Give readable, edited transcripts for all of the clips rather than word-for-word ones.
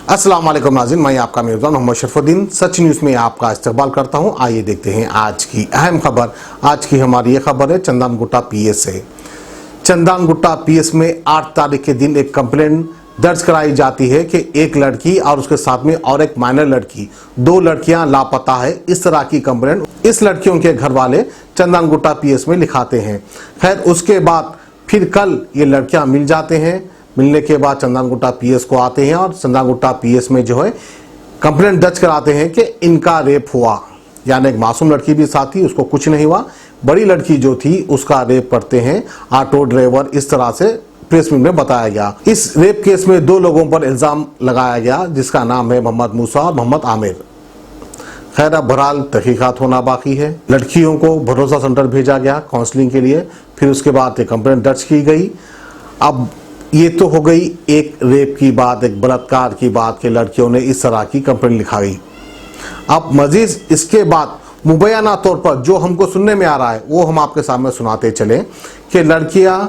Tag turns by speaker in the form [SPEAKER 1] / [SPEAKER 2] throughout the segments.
[SPEAKER 1] अस्सलाम वालेकुम नाज़रीन, मैं आपका मेज़बान मोहम्मद शरफुद्दीन सच न्यूज़ में आपका इस्तकबाल करता हूं। आइए देखते हैं आज की अहम खबर। आज की हमारी ये खबर है चंदनगुट्टा पीएस से। चंदनगुट्टा पीएस में 8 तारीख के दिन एक कंप्लेंट दर्ज कराई जाती है कि एक लड़की और उसके साथ में और एक माइनर लड़की, 2 लड़कियां लापता है। इस तरह की कंप्लेंट इस लड़कियों के घर वाले चंदनगुट्टा पीएस में लिखाते हैं। खैर, उसके बाद फिर कल ये लड़कियां मिल जाते हैं। मिलने के बाद चंदनगुट्टा पीएस को आते हैं और चंदनगुट्टा पीएस में जो है कंप्लेंट दर्ज कराते हैं कि इनका रेप हुआ। यानी एक मासूम लड़की भी साथ थी, उसको कुछ नहीं हुआ। बड़ी लड़की जो थी उसका रेप करते हैं ऑटो ड्राइवर। इस तरह से प्रेस मीट में बताया गया। इस रेप केस में 2 लोगों पर इल्जाम लगाया गया, जिसका नाम है मोहम्मद मूसा और मोहम्मद आमिर। खैर, अब बहरहाल तहकीकात होना बाकी है। लड़कियों को भरोसा सेंटर भेजा गया काउंसलिंग के लिए, फिर उसके बाद एक कंप्लेंट दर्ज की गई। अब ये तो हो गई एक रेप की बात, एक बलात्कार की बात कि लड़कियों ने इस तरह की कंप्लेंट लिखाई। अब मजीद इसके बाद मुबैना तौर पर जो हमको सुनने में आ रहा है वो हम आपके सामने सुनाते चले कि लड़कियां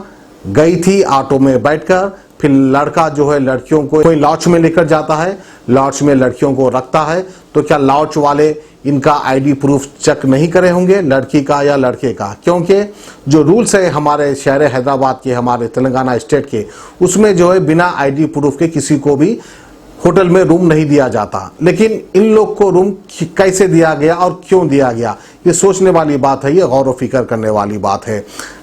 [SPEAKER 1] गई थी ऑटो में बैठकर, फिर लड़का जो है लड़कियों को कोई लॉज में लेकर जाता है, लॉज में लड़कियों को रखता है। तो क्या लॉज वाले इनका आईडी प्रूफ चेक नहीं करे होंगे, लड़की का या लड़के का? क्योंकि जो रूल्स है हमारे शहर हैदराबाद के, हमारे तेलंगाना स्टेट के, उसमें जो है बिना आईडी प्रूफ के किसी को भी होटल में रूम नहीं दिया जाता। लेकिन इन लोग को रूम कैसे दिया गया और क्यों दिया गया, ये सोचने वाली बात है, ये गौर व फिक्र करने वाली बात है।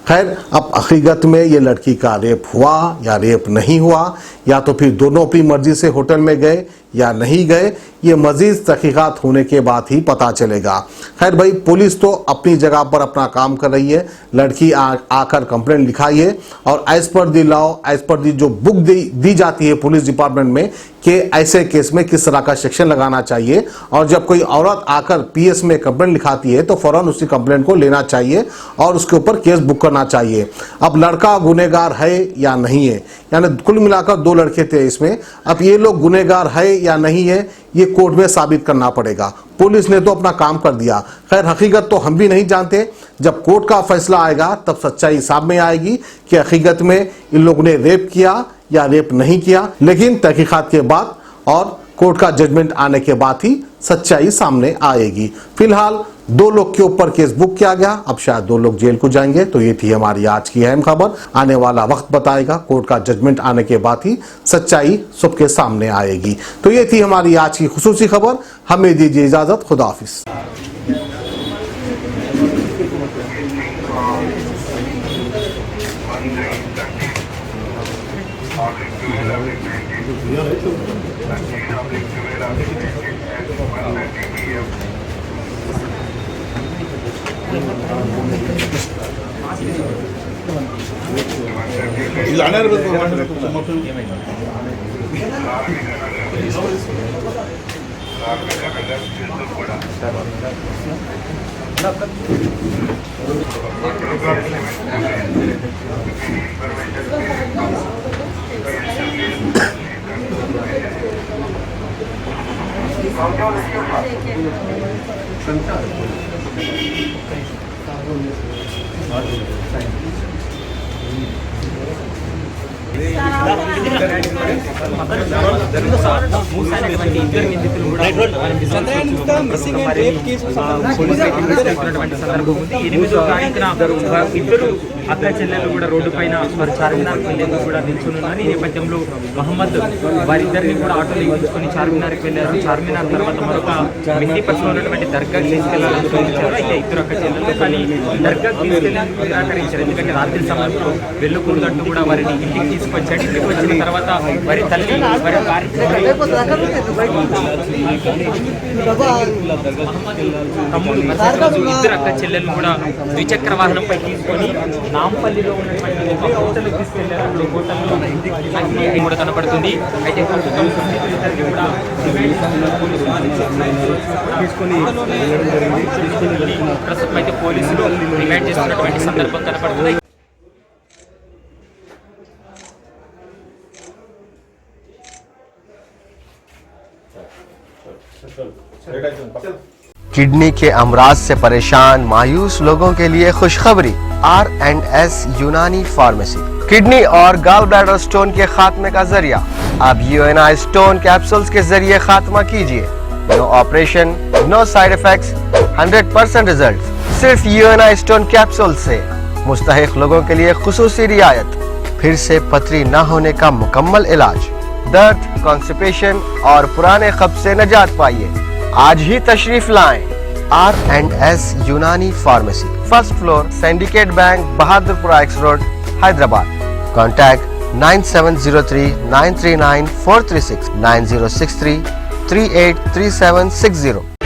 [SPEAKER 1] खैर, अब हकीकत में ये लड़की का रेप हुआ या रेप नहीं हुआ, या तो फिर दोनों अपनी मर्जी से होटल में गए या नहीं गए, ये मजीद तहकीकात होने के बाद ही पता चलेगा। खैर भाई, पुलिस तो अपनी जगह पर अपना काम कर रही है। लड़की आकर कंप्लेंट लिखाई है और as per the law, as per दी जो बुक दी जाती है पुलिस डिपार्टमेंट में कि ऐसे केस में किस तरह का सेक्शन लगाना चाहिए। और जब कोई औरत आकर पीएस में कंप्लेंट लिखाती है तो फौरन उसी कंप्लेंट को लेना चाहिए और उसके ऊपर केस बुक करना चाहिए। अब लड़का गुनहगार है या नहीं है, यानी कुल मिलाकर 2 लड़के थे इसमें। अब ये लोग गुनहगार है या नहीं है, ये कोर्ट में साबित करना पड़ेगा। पुलिस ने तो अपना काम कर दिया। खैर, हकीकत तो हम भी नहीं जानते। जब कोर्ट का फैसला आएगा तब सच्चाई सामने आएगी कि हकीकत में इन लोगों ने रेप किया या रेप नहीं किया। लेकिन तहकीकात के बाद और कोर्ट का जजमेंट आने के बाद ही सच्चाई सामने आएगी। फिलहाल 2 लोग के ऊपर केस बुक किया गया। अब शायद 2 लोग जेल को जाएंगे। तो ये थी हमारी आज की अहम खबर। आने वाला वक्त बताएगा, कोर्ट का जजमेंट आने के बाद ही सच्चाई सबके सामने आएगी। तो ये थी हमारी आज की खुसूसी खबर। हमें दीजिए इजाजत, खुदा हाफिज।
[SPEAKER 2] ఇద్దరు అక్క చెల్లెలు కూడా రోడ్డు పైన మరి చార్మినార్ వెళ్ళేందుకు కూడా నిల్చున్నారు. ఈ నేపథ్యంలో మహమ్మద్ వారిద్దరిని కూడా ఆటోలో ఎక్కించుకొని చార్మినార్కి వెళ్ళారు. చార్మినార్ తర్వాత మరొక మెహదీపట్నంలో ఉన్నటువంటి దర్గాకి తీసుకెళ్లాలని చూపించారు. అయితే ఇద్దరు అక్క చెల్లెలు కానీ దర్గాకి తీసుకెళ్లేందుకు నిరాకరించారు. ఎందుకంటే రాత్రి సమయంలో వెళ్ళకూడదంటూ కూడా వారిని ఇంటికి తీసుకొచ్చాడు. ఇంటికి వచ్చిన తర్వాత వారి తల్లి వారి తమ్ముడు ఇద్దరు అక్క చెల్లెలు కూడా ద్విచక్ర వాహనంపై తీసుకొని నాంపల్లిలో ఉన్నటువంటి ఒక హోటల్ తీసుకెళ్లారు. హోటల్లో అగ్ని కూడా కనపడుతుంది. అయితే ప్రస్తుతం అయితే పోలీసులు రిమాండ్ చేస్తున్నటువంటి సందర్భం కనపడుతుంది.
[SPEAKER 3] किडनी के अमराज से परेशान मायूस लोगों के लिए खुशखबरी R&S यूनानी फार्मेसी। किडनी और गाल ब्लैडर स्टोन के खात्मे का जरिया। अब यूएनआई स्टोन कैप्सूल्स के जरिए खात्मा कीजिए। No operation, no side effects, 100% result. सिर्फ यूएनआई स्टोन कैप्सूल से मुस्तहिक लोगों के लिए खुसूसी रियायत। फिर से पथरी न होने का मुकम्मल इलाज। दर्द, कॉन्स्टिपेशन और पुराने कब्ज से निजात पाइए। आज ही तशरीफ लाएं। R&S यूनानी pharmacy, first floor, syndicate bank, Bahadurpura x road, Hyderabad. Contact 9703 939 436 9063 383760।